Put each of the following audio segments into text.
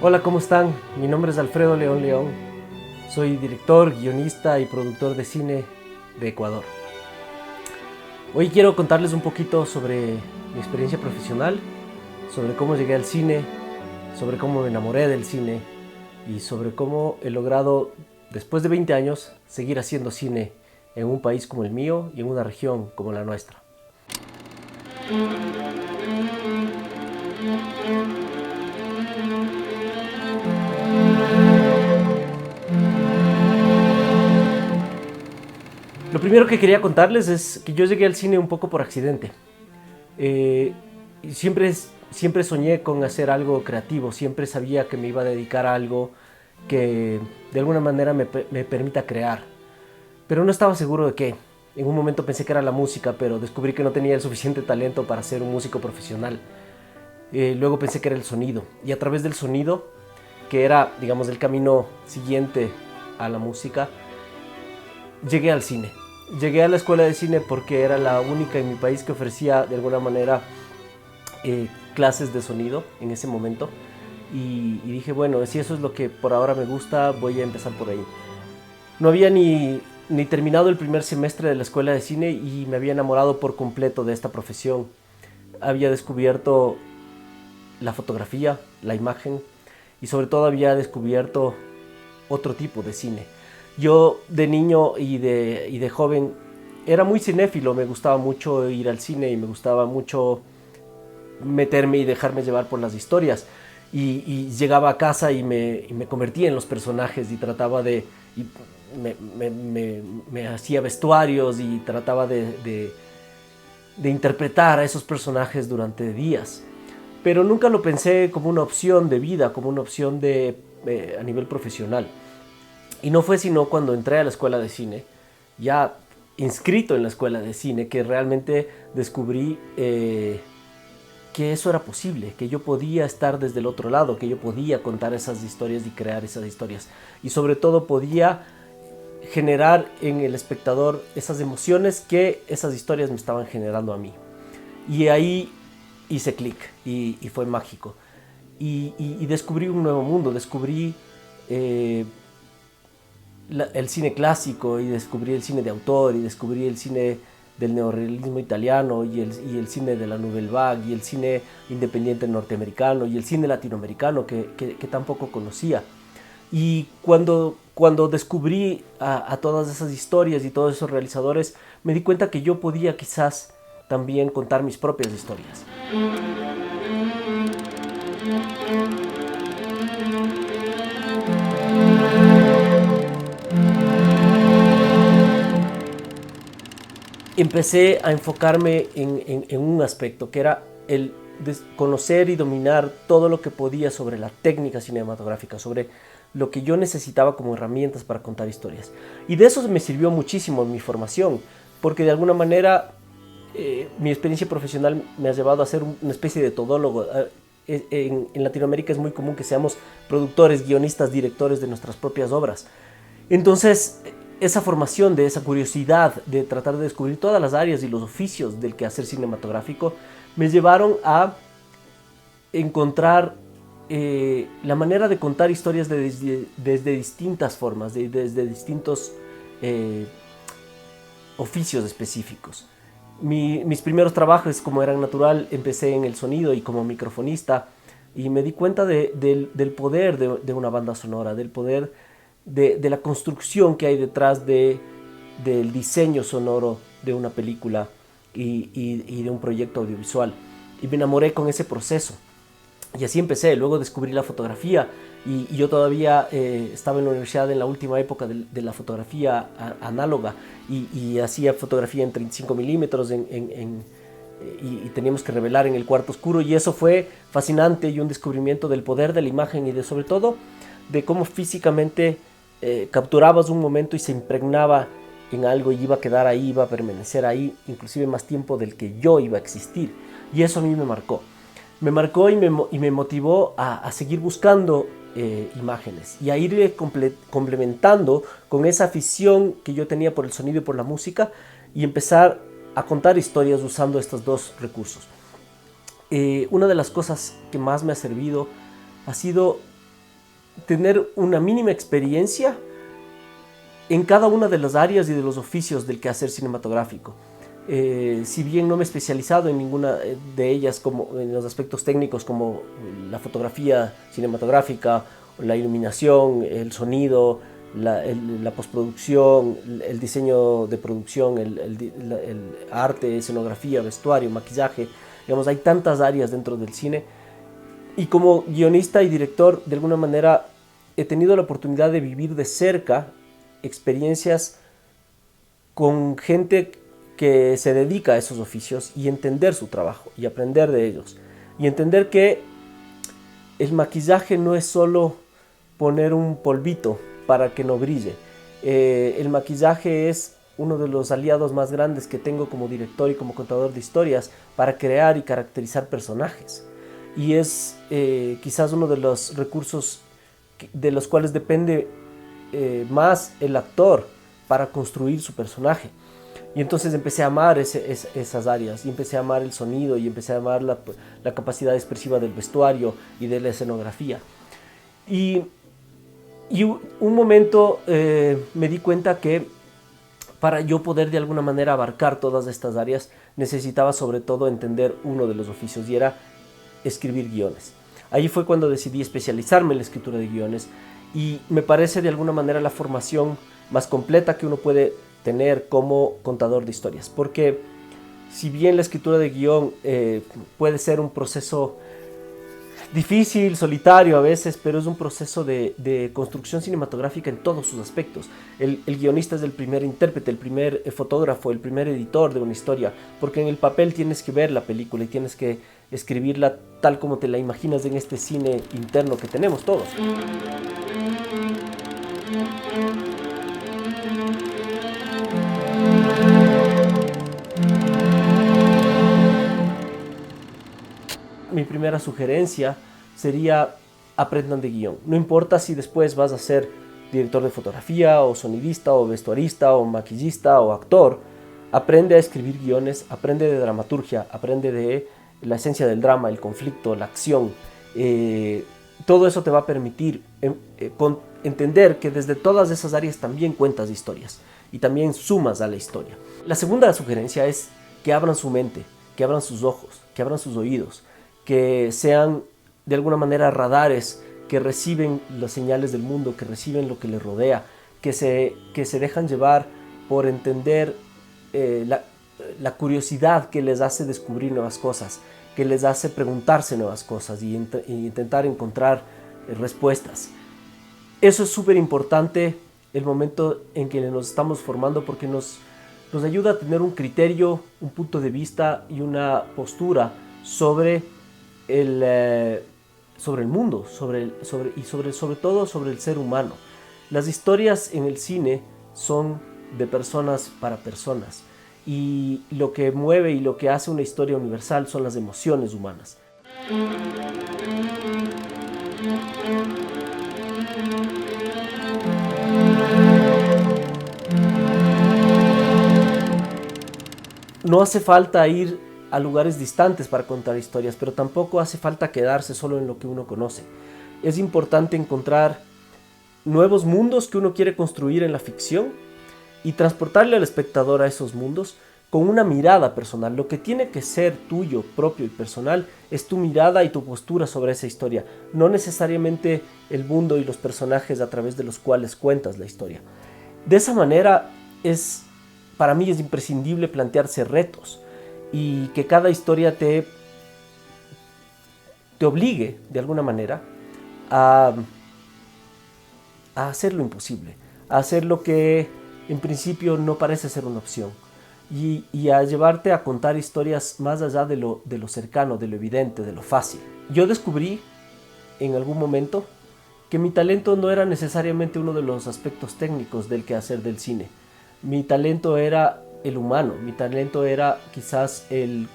Hola, ¿cómo están? Mi nombre es Alfredo León León. Soy director, guionista y productor de cine de Ecuador. Hoy quiero contarles un poquito sobre mi experiencia profesional, sobre cómo llegué al cine, sobre cómo me enamoré del cine y sobre cómo he logrado, después de 20 años, seguir haciendo cine en un país como el mío y en una región como la nuestra. Lo primero que quería contarles es que yo llegué al cine un poco por accidente. Eh, siempre soñé con hacer algo creativo, siempre sabía que me iba a dedicar a algo que de alguna manera me permita crear, pero no estaba seguro de qué. En un momento pensé que era la música, pero descubrí que no tenía el suficiente talento para ser un músico profesional. Luego pensé que era el sonido, y a través del sonido, que era, digamos, el camino siguiente a la música, llegué al cine. Llegué a la escuela de cine porque era la única en mi país que ofrecía de alguna manera clases de sonido en ese momento. Y dije, bueno, si eso es lo que por ahora me gusta, voy a empezar por ahí. No había ni terminado el primer semestre de la escuela de cine y me había enamorado por completo de esta profesión. Había descubierto la fotografía, la imagen y sobre todo había descubierto otro tipo de cine. Yo de niño y de joven era muy cinéfilo, me gustaba mucho ir al cine y me gustaba mucho meterme y dejarme llevar por las historias. Y llegaba a casa y me convertía en los personajes y trataba de... Y me hacía vestuarios y trataba de interpretar a esos personajes durante días. Pero nunca lo pensé como una opción de vida, como una opción a nivel profesional. Y no fue sino cuando entré a la escuela de cine, ya inscrito en la escuela de cine, que realmente descubrí que eso era posible, que yo podía estar desde el otro lado, que yo podía contar esas historias y crear esas historias. Y sobre todo podía generar en el espectador esas emociones que esas historias me estaban generando a mí. Y ahí hice clic y fue mágico. Y descubrí un nuevo mundo, descubrí eh, el cine clásico y descubrí el cine de autor y descubrí el cine del neorrealismo italiano y el cine de la Nouvelle Vague y el cine independiente norteamericano y el cine latinoamericano que tampoco conocía. Y cuando descubrí a todas esas historias y todos esos realizadores, me di cuenta que yo podía quizás también contar mis propias historias. Empecé a enfocarme en un aspecto que era el de conocer y dominar todo lo que podía sobre la técnica cinematográfica, sobre lo que yo necesitaba como herramientas para contar historias. Y de eso me sirvió muchísimo en mi formación, porque de alguna manera mi experiencia profesional me ha llevado a ser una especie de todólogo. En Latinoamérica es muy común que seamos productores, guionistas, directores de nuestras propias obras. Entonces, esa formación de esa curiosidad de tratar de descubrir todas las áreas y los oficios del quehacer cinematográfico me llevaron a encontrar la manera de contar historias desde distintas formas, desde distintos eh, oficios específicos. Mis primeros trabajos, como eran natural, empecé en el sonido y como microfonista y me di cuenta del poder de una banda sonora, del poder de la construcción que hay detrás del diseño sonoro de una película y de un proyecto audiovisual. Y me enamoré con ese proceso. Y así empecé, luego descubrí la fotografía y yo todavía estaba en la universidad en la última época de la fotografía análoga y hacía fotografía en 35 milímetros y teníamos que revelar en el cuarto oscuro y eso fue fascinante y un descubrimiento del poder de la imagen y de sobre todo de cómo físicamente capturabas un momento y se impregnaba en algo y iba a quedar ahí, iba a permanecer ahí, inclusive más tiempo del que yo iba a existir. Y eso a mí me marcó. Me marcó y me motivó a seguir buscando imágenes y a ir complementando con esa afición que yo tenía por el sonido y por la música y empezar a contar historias usando estos dos recursos. Una de las cosas que más me ha servido ha sido tener una mínima experiencia en cada una de las áreas y de los oficios del quehacer cinematográfico. Si bien no me he especializado en ninguna de ellas, como en los aspectos técnicos como la fotografía cinematográfica, la iluminación, el sonido, la postproducción, el diseño de producción, el arte, escenografía, vestuario, maquillaje, digamos, hay tantas áreas dentro del cine. Y como guionista y director, de alguna manera, he tenido la oportunidad de vivir de cerca experiencias con gente que se dedica a esos oficios y entender su trabajo y aprender de ellos. Y entender que el maquillaje no es solo poner un polvito para que no brille. El maquillaje es uno de los aliados más grandes que tengo como director y como contador de historias para crear y caracterizar personajes. Y es quizás uno de los recursos de los cuales depende más el actor para construir su personaje. Y entonces empecé a amar esas áreas, y empecé a amar el sonido, y empecé a amar la capacidad expresiva del vestuario y de la escenografía. Y un momento me di cuenta que para yo poder de alguna manera abarcar todas estas áreas, necesitaba sobre todo entender uno de los oficios, y era escribir guiones. Ahí fue cuando decidí especializarme en la escritura de guiones, y me parece de alguna manera la formación más completa que uno puede tener como contador de historias, porque si bien la escritura de guión puede ser un proceso difícil, solitario a veces, pero es un proceso de construcción cinematográfica en todos sus aspectos. El guionista es el primer intérprete, el primer fotógrafo, el primer editor de una historia, porque en el papel tienes que ver la película y tienes que escribirla tal como te la imaginas en este cine interno que tenemos todos. Mi primera sugerencia sería: aprendan de guión. No importa si después vas a ser director de fotografía, o sonidista, o vestuarista, o maquillista, o actor. Aprende a escribir guiones, aprende de dramaturgia, aprende de la esencia del drama, el conflicto, la acción. Todo eso te va a permitir entender que desde todas esas áreas también cuentas historias y también sumas a la historia. La segunda sugerencia es que abran su mente, que abran sus ojos, que abran sus oídos, que sean de alguna manera radares que reciben las señales del mundo, que reciben lo que les rodea, que se dejan llevar por entender la curiosidad que les hace descubrir nuevas cosas, que les hace preguntarse nuevas cosas y intentar encontrar respuestas. Eso es súper importante el momento en que nos estamos formando, porque nos ayuda a tener un criterio, un punto de vista y una postura sobre el mundo, sobre todo sobre el ser humano. Las historias en el cine son de personas para personas, y lo que mueve y lo que hace una historia universal son las emociones humanas. No hace falta ir a lugares distantes para contar historias, pero tampoco hace falta quedarse solo en lo que uno conoce. Es importante encontrar nuevos mundos que uno quiere construir en la ficción y transportarle al espectador a esos mundos con una mirada personal. Lo que tiene que ser tuyo, propio y personal, es tu mirada y tu postura sobre esa historia, no necesariamente el mundo y los personajes a través de los cuales cuentas la historia. De esa manera para mí es imprescindible plantearse retos, y que cada historia te obligue de alguna manera a hacer lo imposible, a hacer lo que en principio no parece ser una opción, y a llevarte a contar historias más allá de lo cercano, de lo evidente, de lo fácil. Yo descubrí en algún momento que mi talento no era necesariamente uno de los aspectos técnicos del quehacer del cine. Mi talento era el humano, mi talento era quizás el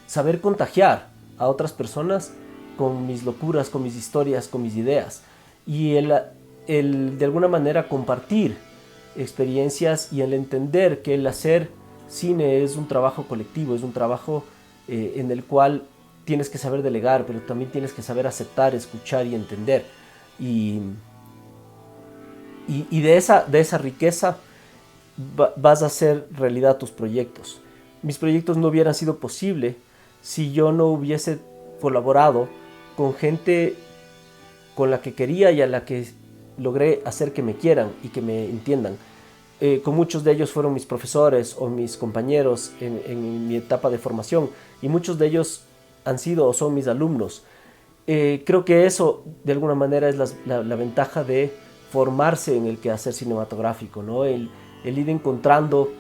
saber contagiar a otras personas con mis locuras, con mis historias, con mis ideas, y el de alguna manera compartir experiencias, y el entender que el hacer cine es un trabajo colectivo, es un trabajo en el cual tienes que saber delegar, pero también tienes que saber aceptar, escuchar y entender. Y y de esa riqueza vas a hacer realidad tus proyectos. Mis proyectos no hubieran sido posible si yo no hubiese colaborado con gente con la que quería y a la que logré hacer que me quieran y que me entiendan. Con muchos de ellos fueron mis profesores o mis compañeros en mi etapa de formación, y muchos de ellos han sido o son mis alumnos. Creo que eso de alguna manera es la ventaja de formarse en el quehacer cinematográfico, ¿no? El ir encontrando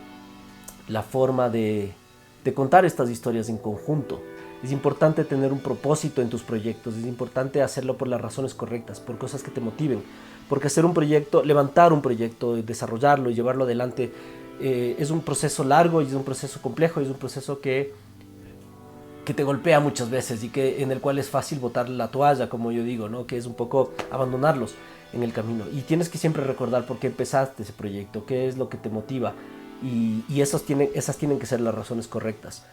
la forma de contar estas historias en conjunto. Es importante tener un propósito en tus proyectos, es importante hacerlo por las razones correctas, por cosas que te motiven, porque hacer un proyecto, levantar un proyecto, desarrollarlo y llevarlo adelante es un proceso largo y es un proceso complejo y es un proceso que te golpea muchas veces y en el cual es fácil botar la toalla, como yo digo, ¿no? Que es un poco abandonarlos en el camino. Y tienes que siempre recordar por qué empezaste ese proyecto, qué es lo que te motiva, y esas tienen que ser las razones correctas.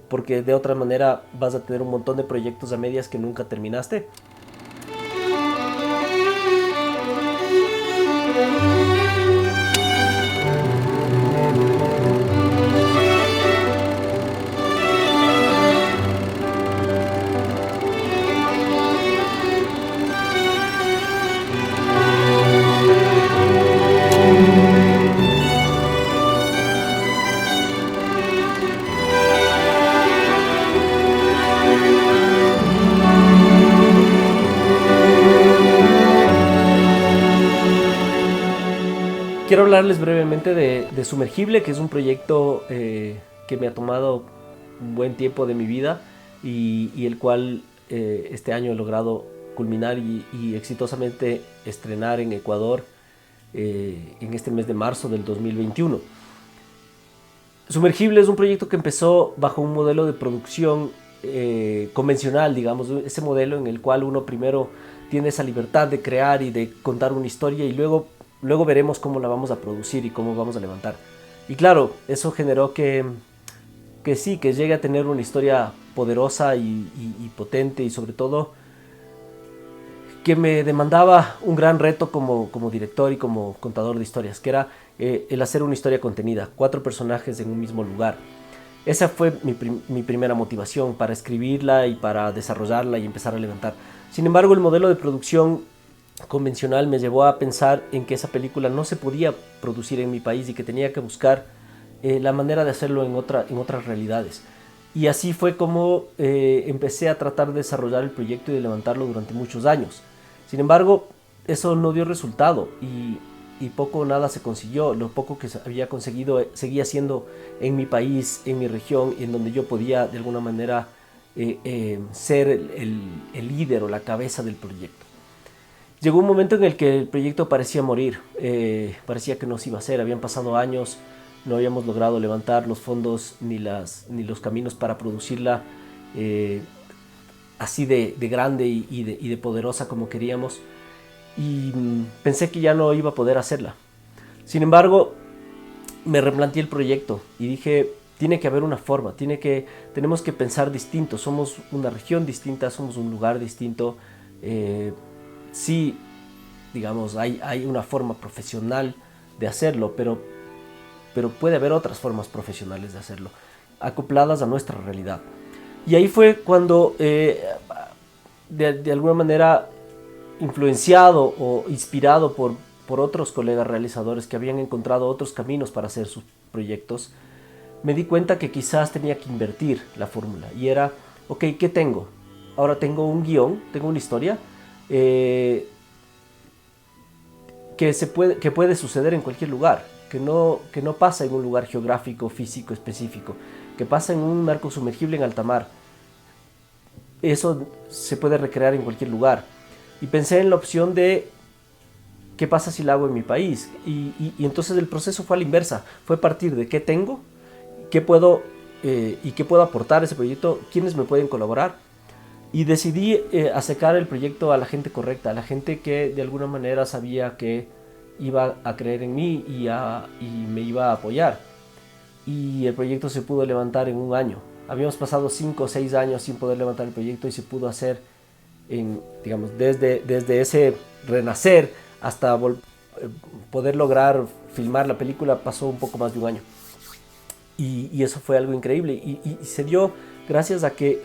Porque de otra manera vas a tener un montón de proyectos a medias que nunca terminaste. Quiero hablarles brevemente de Sumergible, que es un proyecto que me ha tomado un buen tiempo de mi vida y el cual este año he logrado culminar y exitosamente estrenar en Ecuador en este mes de marzo del 2021. Sumergible es un proyecto que empezó bajo un modelo de producción convencional, digamos, ese modelo en el cual uno primero tiene esa libertad de crear y de contar una historia y luego veremos cómo la vamos a producir y cómo vamos a levantar. Y claro, eso generó que llegue a tener una historia poderosa y potente, y sobre todo que me demandaba un gran reto como director y como contador de historias, que era el hacer una historia contenida, 4 personajes en un mismo lugar. Esa fue mi primera motivación para escribirla y para desarrollarla y empezar a levantar. Sin embargo, el modelo de producción convencional me llevó a pensar en que esa película no se podía producir en mi país y que tenía que buscar la manera de hacerlo en otras realidades. Y así fue como empecé a tratar de desarrollar el proyecto y de levantarlo durante muchos años. Sin embargo, eso no dio resultado y poco o nada se consiguió. Lo poco que había conseguido seguía siendo en mi país, en mi región, en donde yo podía de alguna manera ser el líder o la cabeza del proyecto. Llegó un momento en el que el proyecto parecía morir, parecía que no se iba a hacer, habían pasado años, no habíamos logrado levantar los fondos ni los caminos para producirla así de grande y de poderosa como queríamos, y pensé que ya no iba a poder hacerla. Sin embargo, me replanteé el proyecto y dije, tiene que haber una forma, tenemos que pensar distinto, somos una región distinta, somos un lugar distinto. Sí, digamos, hay una forma profesional de hacerlo, pero puede haber otras formas profesionales de hacerlo, acopladas a nuestra realidad. Y ahí fue cuando, de alguna manera, influenciado o inspirado por otros colegas realizadores que habían encontrado otros caminos para hacer sus proyectos, me di cuenta que quizás tenía que invertir la fórmula. Y era, ok, ¿qué tengo? Ahora tengo un guión, tengo una historia, que puede suceder en cualquier lugar, que no pasa en un lugar geográfico, físico, específico, que pasa en un barco sumergible en alta mar. Eso se puede recrear en cualquier lugar. Y pensé en la opción de qué pasa si la hago en mi país. Y entonces el proceso fue a la inversa, fue partir de qué tengo, qué puedo aportar a ese proyecto, quiénes me pueden colaborar. Y decidí acercar el proyecto a la gente correcta, a la gente que de alguna manera sabía que iba a creer en mí y me iba a apoyar. Y el proyecto se pudo levantar en un año. Habíamos pasado 5 o 6 años sin poder levantar el proyecto y se pudo hacer, digamos, desde ese renacer hasta poder lograr filmar la película pasó un poco más de un año. Y eso fue algo increíble. Y se dio gracias a que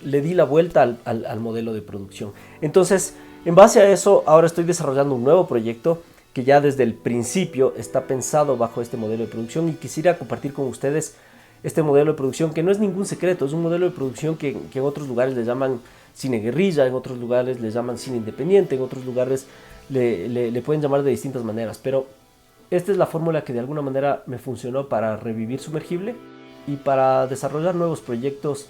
le di la vuelta al modelo de producción. Entonces, en base a eso, ahora estoy desarrollando un nuevo proyecto que ya desde el principio está pensado bajo este modelo de producción, y quisiera compartir con ustedes este modelo de producción, que no es ningún secreto, es un modelo de producción que en otros lugares le llaman cine guerrilla, en otros lugares le llaman cine independiente, en otros lugares le pueden llamar de distintas maneras, pero esta es la fórmula que de alguna manera me funcionó para revivir Sumergible y para desarrollar nuevos proyectos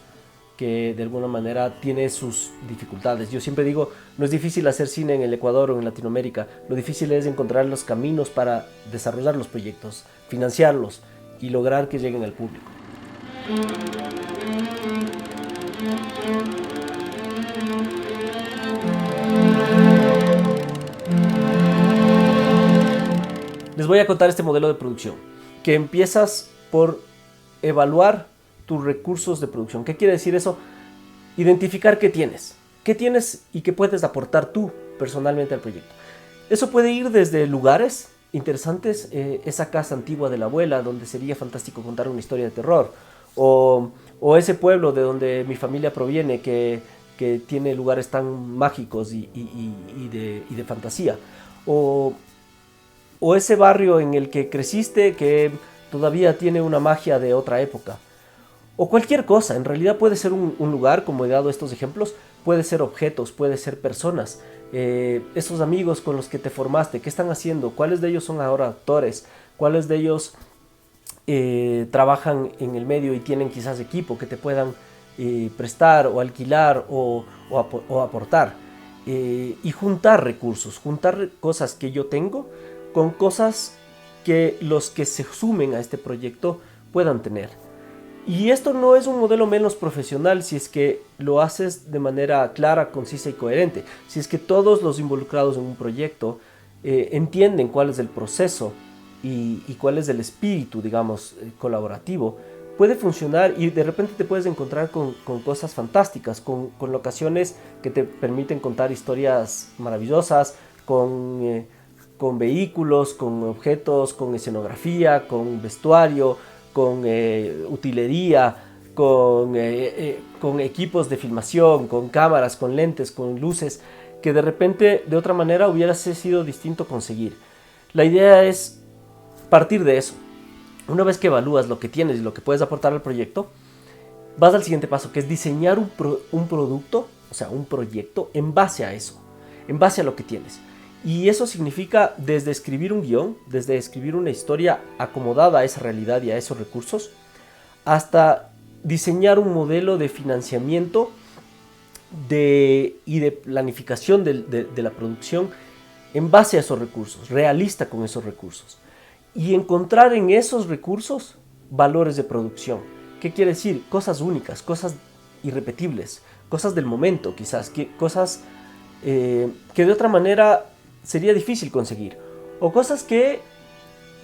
que de alguna manera tiene sus dificultades. Yo siempre digo, no es difícil hacer cine en el Ecuador o en Latinoamérica, lo difícil es encontrar los caminos para desarrollar los proyectos, financiarlos y lograr que lleguen al público. Les voy a contar este modelo de producción, que empiezas por evaluar tus recursos de producción. ¿Qué quiere decir eso? Identificar qué tienes y qué puedes aportar tú personalmente al proyecto. Eso puede ir desde lugares interesantes, esa casa antigua de la abuela donde sería fantástico contar una historia de terror, o ese pueblo de donde mi familia proviene que tiene lugares tan mágicos y de fantasía, o ese barrio en el que creciste que todavía tiene una magia de otra época. O cualquier cosa, en realidad puede ser un lugar, como he dado estos ejemplos, puede ser objetos, puede ser personas, esos amigos con los que te formaste, ¿qué están haciendo? ¿Cuáles de ellos son ahora actores? ¿Cuáles de ellos trabajan en el medio y tienen quizás equipo que te puedan prestar o alquilar o aportar? Y juntar recursos, juntar cosas que yo tengo con cosas que los que se sumen a este proyecto puedan tener. Y esto no es un modelo menos profesional si es que lo haces de manera clara, concisa y coherente. Si es que todos los involucrados en un proyecto entienden cuál es el proceso y cuál es el espíritu, digamos, colaborativo, puede funcionar y de repente te puedes encontrar con cosas fantásticas, con locaciones que te permiten contar historias maravillosas, con vehículos, con objetos, con escenografía, con vestuario, con utilería, con equipos de filmación, con cámaras, con lentes, con luces, que de repente de otra manera hubiera sido distinto conseguir. La idea es partir de eso. Una vez que evalúas lo que tienes y lo que puedes aportar al proyecto, vas al siguiente paso, que es diseñar un producto, o sea, un proyecto en base a eso, en base a lo que tienes. Y eso significa desde escribir un guión, desde escribir una historia acomodada a esa realidad y a esos recursos, hasta diseñar un modelo de financiamiento y de planificación de la producción en base a esos recursos, realista con esos recursos. Y encontrar en esos recursos valores de producción. ¿Qué quiere decir? Cosas únicas, cosas irrepetibles, cosas del momento quizás, cosas que de otra manera sería difícil conseguir, o cosas que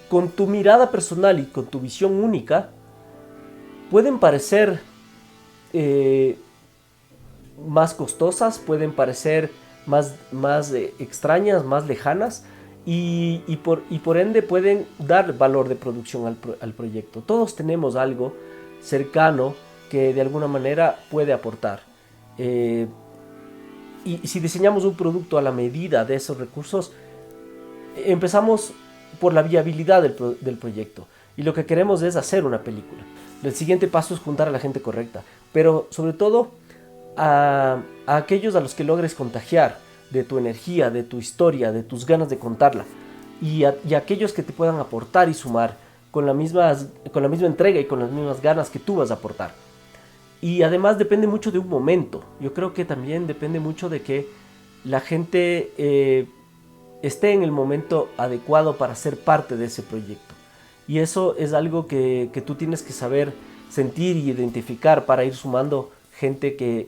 con tu mirada personal y con tu visión única pueden parecer más costosas, pueden parecer más extrañas, más lejanas, y por ende pueden dar valor de producción al proyecto. Todos tenemos algo cercano que de alguna manera puede aportar. Y si diseñamos un producto a la medida de esos recursos, empezamos por la viabilidad del proyecto. Y lo que queremos es hacer una película. El siguiente paso es juntar a la gente correcta, pero sobre todo a aquellos a los que logres contagiar de tu energía, de tu historia, de tus ganas de contarla. Y a aquellos que te puedan aportar y sumar con la misma entrega y con las mismas ganas que tú vas a aportar. Y además depende mucho de un momento. Yo creo que también depende mucho de que la gente esté en el momento adecuado para ser parte de ese proyecto. Y eso es algo que tú tienes que saber sentir y identificar para ir sumando gente que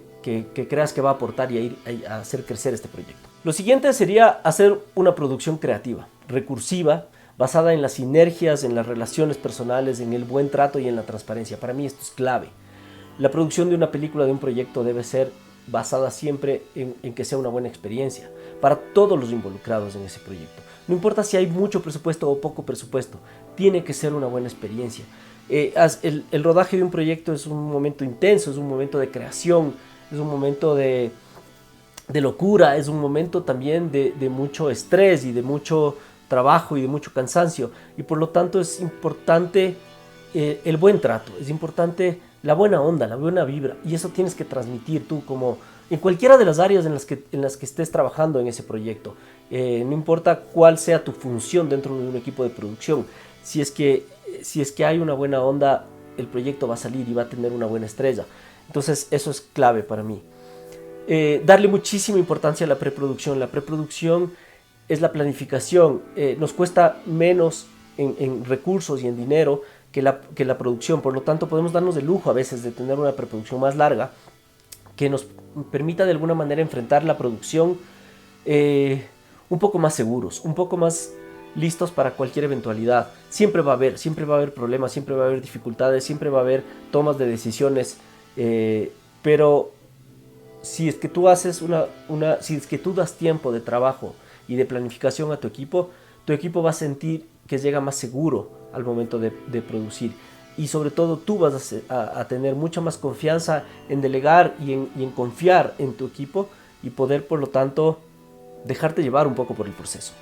creas que va a aportar y a hacer crecer este proyecto. Lo siguiente sería hacer una producción creativa, recursiva, basada en las sinergias, en las relaciones personales, en el buen trato y en la transparencia. Para mí esto es clave. La producción de una película, de un proyecto, debe ser basada siempre en que sea una buena experiencia para todos los involucrados en ese proyecto. No importa si hay mucho presupuesto o poco presupuesto, tiene que ser una buena experiencia. El rodaje de un proyecto es un momento intenso, es un momento de creación, es un momento de locura, es un momento también de mucho estrés y de mucho trabajo y de mucho cansancio, y por lo tanto es importante el buen trato, es importante la buena onda, la buena vibra, y eso tienes que transmitir tú como en cualquiera de las áreas en las que estés trabajando en ese proyecto. No importa cuál sea tu función dentro de un equipo de producción, si es que hay una buena onda, el proyecto va a salir y va a tener una buena estrella. Entonces eso es clave para mí. Darle muchísima importancia a la preproducción. La preproducción es la planificación. Nos cuesta menos en recursos y en dinero que la producción. Por lo tanto, podemos darnos el lujo a veces de tener una preproducción más larga que nos permita de alguna manera enfrentar la producción un poco más seguros, un poco más listos para cualquier eventualidad. Siempre va a haber problemas, siempre va a haber dificultades, siempre va a haber tomas de decisiones, pero si es que tú haces si es que tú das tiempo de trabajo y de planificación a tu equipo va a sentir que llega más seguro al momento de producir. Y sobre todo tú vas a tener mucha más confianza en delegar y en confiar en tu equipo y poder, por lo tanto, dejarte llevar un poco por el proceso.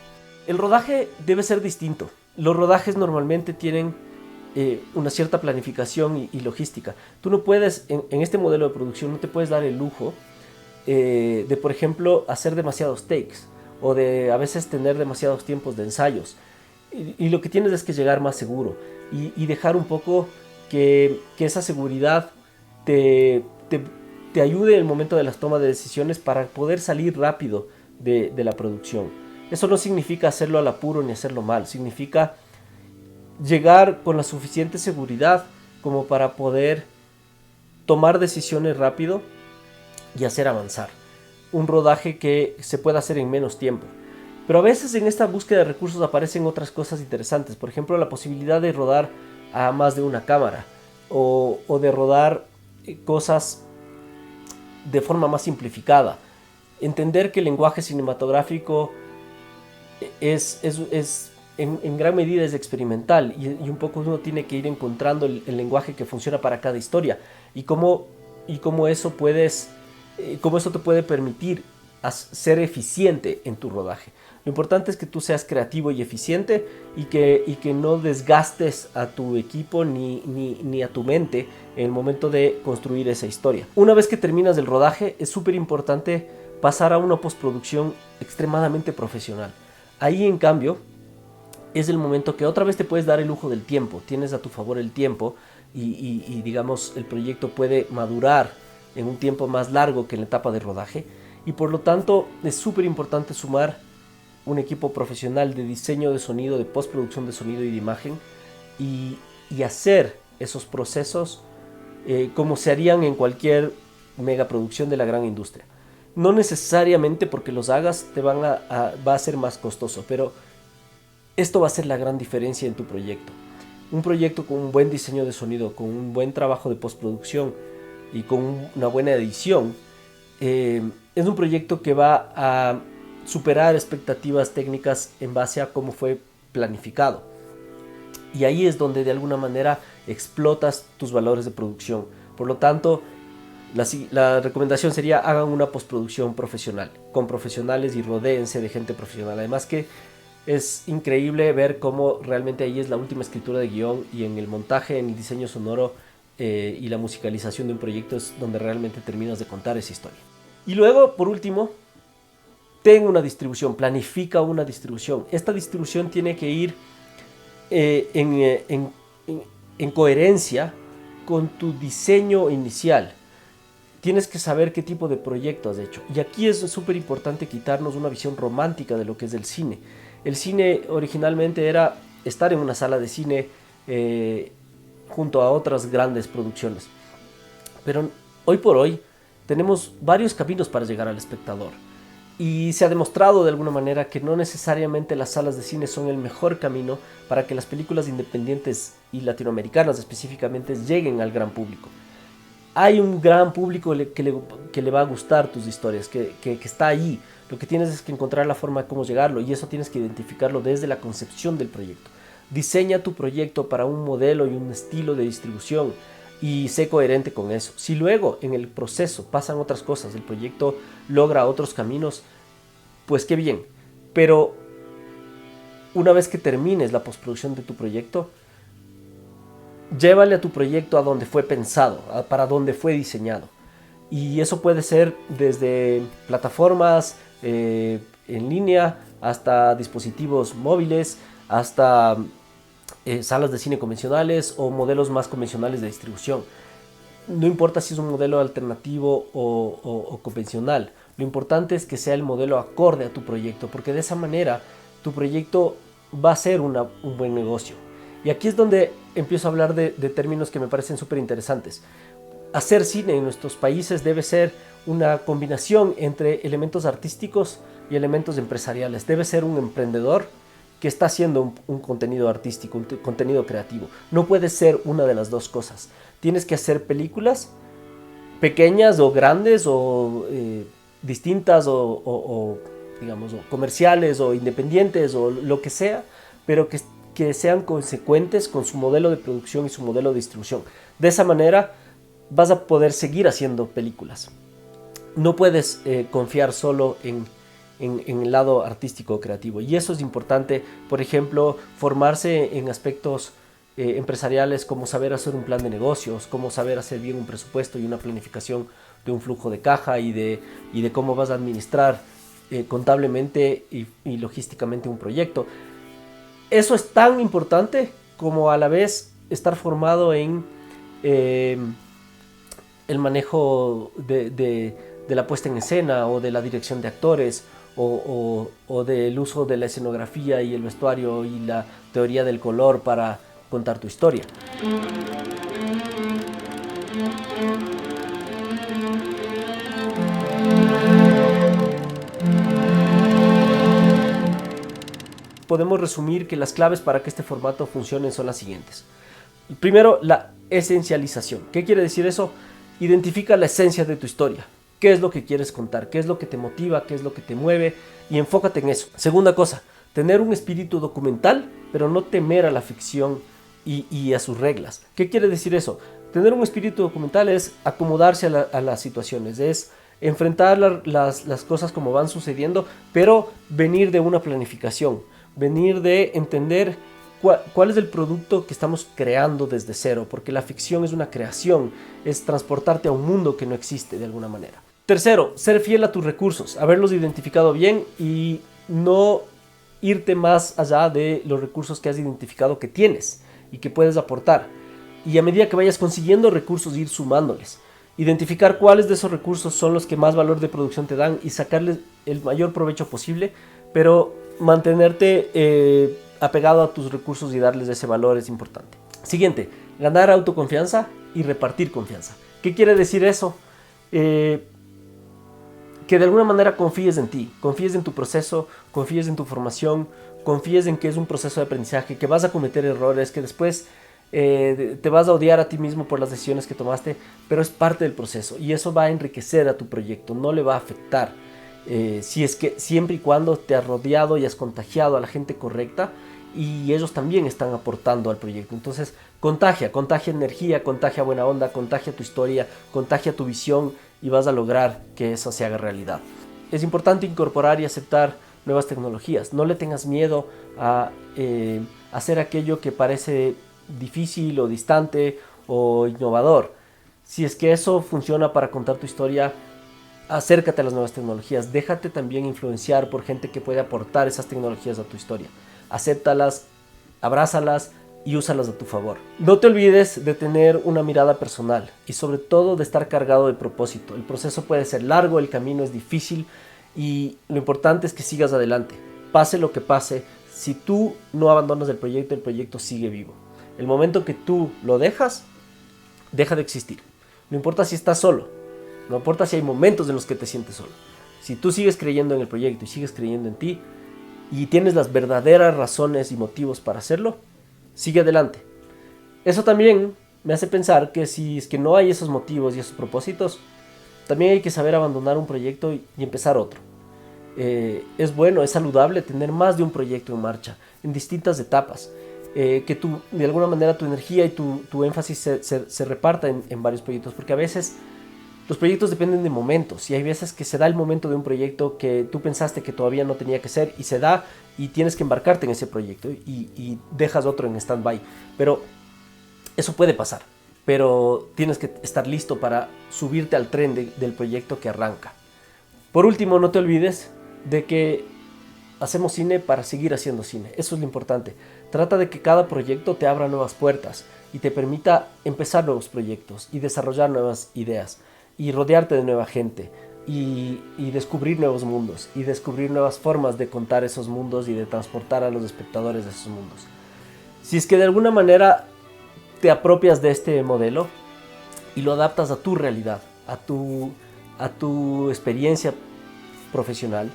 El rodaje debe ser distinto. Los rodajes normalmente tienen una cierta planificación y logística. Tú no puedes, en este modelo de producción, no te puedes dar el lujo de, por ejemplo, hacer demasiados takes o de a veces tener demasiados tiempos de ensayos. Y lo que tienes es que llegar más seguro y dejar un poco que esa seguridad te ayude en el momento de las tomas de decisiones para poder salir rápido de la producción. Eso no significa hacerlo al apuro ni hacerlo mal, significa llegar con la suficiente seguridad como para poder tomar decisiones rápido y hacer avanzar un rodaje que se pueda hacer en menos tiempo. Pero a veces en esta búsqueda de recursos aparecen otras cosas interesantes, por ejemplo la posibilidad de rodar a más de una cámara o de rodar cosas de forma más simplificada. Entender que el lenguaje cinematográfico en gran medida es experimental y un poco uno tiene que ir encontrando el lenguaje que funciona para cada historia y cómo eso te puede permitir ser eficiente en tu rodaje. Lo importante es que tú seas creativo y eficiente y que no desgastes a tu equipo ni a tu mente en el momento de construir esa historia. Una vez que terminas el rodaje, es súper importante pasar a una postproducción extremadamente profesional. Ahí, en cambio, es el momento que otra vez te puedes dar el lujo del tiempo. Tienes a tu favor el tiempo y digamos, el proyecto puede madurar en un tiempo más largo que en la etapa de rodaje. Y por lo tanto, es súper importante sumar un equipo profesional de diseño de sonido, de postproducción de sonido y de imagen y hacer esos procesos como se harían en cualquier megaproducción de la gran industria. No necesariamente porque los hagas va a ser más costoso, pero esto va a ser la gran diferencia en tu proyecto. Un proyecto con un buen diseño de sonido, con un buen trabajo de postproducción y con una buena edición, es un proyecto que va a superar expectativas técnicas en base a cómo fue planificado. Y ahí es donde de alguna manera explotas tus valores de producción. Por lo tanto, la recomendación sería hagan una postproducción profesional, con profesionales y rodéense de gente profesional. Además que es increíble ver cómo realmente ahí es la última escritura de guión y en el montaje, en el diseño sonoro y la musicalización de un proyecto es donde realmente terminas de contar esa historia. Y luego, por último, ten una distribución, planifica una distribución. Esta distribución tiene que ir en coherencia con tu diseño inicial. Tienes que saber qué tipo de proyecto has hecho. Y aquí es súper importante quitarnos una visión romántica de lo que es el cine. El cine originalmente era estar en una sala de cine junto a otras grandes producciones. Pero hoy por hoy tenemos varios caminos para llegar al espectador. Y se ha demostrado de alguna manera que no necesariamente las salas de cine son el mejor camino para que las películas independientes y latinoamericanas específicamente lleguen al gran público. hay un gran público que le va a gustar tus historias, que está ahí. Lo que tienes es que encontrar la forma de cómo llegarlo, y eso tienes que identificarlo desde la concepción del proyecto. Diseña tu proyecto para un modelo y un estilo de distribución y sé coherente con eso. Si luego en el proceso pasan otras cosas, el proyecto logra otros caminos, pues qué bien. Pero una vez que termines la postproducción de tu proyecto, llévale a tu proyecto a donde fue pensado, para donde fue diseñado. Y eso puede ser desde plataformas en línea hasta dispositivos móviles, hasta salas de cine convencionales o modelos más convencionales de distribución. No importa si es un modelo alternativo o convencional, lo importante es que sea el modelo acorde a tu proyecto, porque de esa manera tu proyecto va a ser un buen negocio. Y aquí es donde empiezo a hablar de términos que me parecen súper interesantes. Hacer cine en nuestros países debe ser una combinación entre elementos artísticos y elementos empresariales. Debe ser un emprendedor que está haciendo un contenido artístico, un contenido creativo. No puede ser una de las dos cosas. Tienes que hacer películas pequeñas o grandes o distintas o digamos, o comerciales o independientes o lo que sea, pero que sean consecuentes con su modelo de producción y su modelo de distribución. De esa manera vas a poder seguir haciendo películas. No puedes confiar solo en el lado artístico o creativo, y eso es importante. Por ejemplo, formarse en aspectos empresariales, como saber hacer un plan de negocios, como saber hacer bien un presupuesto y una planificación de un flujo de caja y de cómo vas a administrar contablemente y logísticamente un proyecto. Eso es tan importante como a la vez estar formado en el manejo de la puesta en escena o de la dirección de actores o del uso de la escenografía y el vestuario y la teoría del color para contar tu historia. Podemos resumir que las claves para que este formato funcione son las siguientes. Primero, la esencialización. ¿Qué quiere decir eso? Identifica la esencia de tu historia. ¿Qué es lo que quieres contar? ¿Qué es lo que te motiva? ¿Qué es lo que te mueve? Y enfócate en eso. Segunda cosa, tener un espíritu documental, pero no temer a la ficción y a sus reglas. ¿Qué quiere decir eso? Tener un espíritu documental es acomodarse a las situaciones, es enfrentar las cosas como van sucediendo, pero venir de una planificación, venir de entender cuál es el producto que estamos creando desde cero, porque la ficción es una creación, es transportarte a un mundo que no existe de alguna manera. Tercero, ser fiel a tus recursos, haberlos identificado bien y no irte más allá de los recursos que has identificado que tienes y que puedes aportar. Y a medida que vayas consiguiendo recursos, ir sumándoles. Identificar cuáles de esos recursos son los que más valor de producción te dan y sacarles el mayor provecho posible, pero mantenerte apegado a tus recursos y darles ese valor es importante. Siguiente, ganar autoconfianza y repartir confianza. ¿Qué quiere decir eso? Que de alguna manera confíes en ti, confíes en tu proceso, confíes en tu formación, confíes en que es un proceso de aprendizaje, que vas a cometer errores, que después te vas a odiar a ti mismo por las decisiones que tomaste, pero es parte del proceso y eso va a enriquecer a tu proyecto, no le va a afectar. Si es que siempre y cuando te has rodeado y has contagiado a la gente correcta y ellos también están aportando al proyecto. Entonces contagia energía, contagia buena onda, contagia tu historia, contagia tu visión y vas a lograr que eso se haga realidad. Es importante incorporar y aceptar nuevas tecnologías. No le tengas miedo a hacer aquello que parece difícil o distante o innovador. Si es que eso funciona para contar tu historia, acércate a las nuevas tecnologías. Déjate también influenciar por gente que puede aportar esas tecnologías a tu historia. Acéptalas, abrázalas y úsalas a tu favor. No te olvides de tener una mirada personal y sobre todo de estar cargado de propósito. El proceso puede ser largo, el camino es difícil y lo importante es que sigas adelante. Pase lo que pase, si tú no abandonas el proyecto sigue vivo. El momento que tú lo dejas, deja de existir. No importa si estás solo, no importa si hay momentos en los que te sientes solo. Si tú sigues creyendo en el proyecto y sigues creyendo en ti y tienes las verdaderas razones y motivos para hacerlo, sigue adelante. Eso también me hace pensar que si es que no hay esos motivos y esos propósitos, también hay que saber abandonar un proyecto y empezar otro. Es bueno, es saludable tener más de un proyecto en marcha, en distintas etapas. Que tú, de alguna manera, tu energía y tu énfasis se reparta en varios proyectos, porque a veces los proyectos dependen de momentos y hay veces que se da el momento de un proyecto que tú pensaste que todavía no tenía que ser y se da y tienes que embarcarte en ese proyecto y dejas otro en stand-by. Pero eso puede pasar, pero tienes que estar listo para subirte al tren del proyecto que arranca. Por último, no te olvides de que hacemos cine para seguir haciendo cine. Eso es lo importante. Trata de que cada proyecto te abra nuevas puertas y te permita empezar nuevos proyectos y desarrollar nuevas ideas y rodearte de nueva gente y descubrir nuevos mundos y descubrir nuevas formas de contar esos mundos y de transportar a los espectadores de esos mundos. Si es que de alguna manera te apropias de este modelo y lo adaptas a tu realidad, a tu experiencia profesional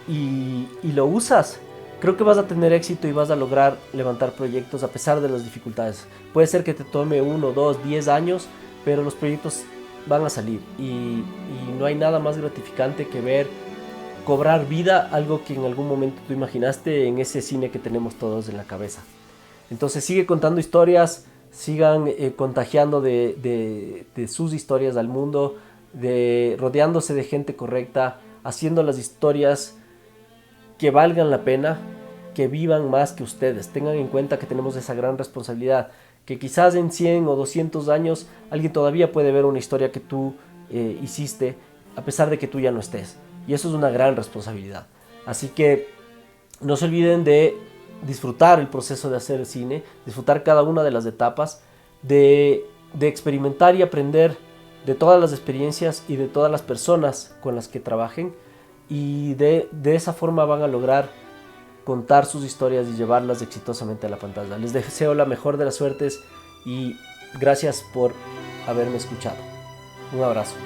y lo usas, creo que vas a tener éxito y vas a lograr levantar proyectos a pesar de las dificultades. Puede ser que te tome 1, 2, 10 años, pero los proyectos van a salir y no hay nada más gratificante que ver cobrar vida algo que en algún momento tú imaginaste en ese cine que tenemos todos en la cabeza. Entonces sigue contando historias, sigan contagiando de sus historias al mundo, rodeándose de gente correcta, haciendo las historias que valgan la pena, que vivan más que ustedes. Tengan en cuenta que tenemos esa gran responsabilidad, que quizás en 100 o 200 años alguien todavía puede ver una historia que tú hiciste, a pesar de que tú ya no estés. Y eso es una gran responsabilidad. Así que no se olviden de disfrutar el proceso de hacer cine, disfrutar cada una de las etapas, de experimentar y aprender de todas las experiencias y de todas las personas con las que trabajen, y de esa forma van a lograr contar sus historias y llevarlas exitosamente a la pantalla. Les deseo la mejor de las suertes y gracias por haberme escuchado. Un abrazo.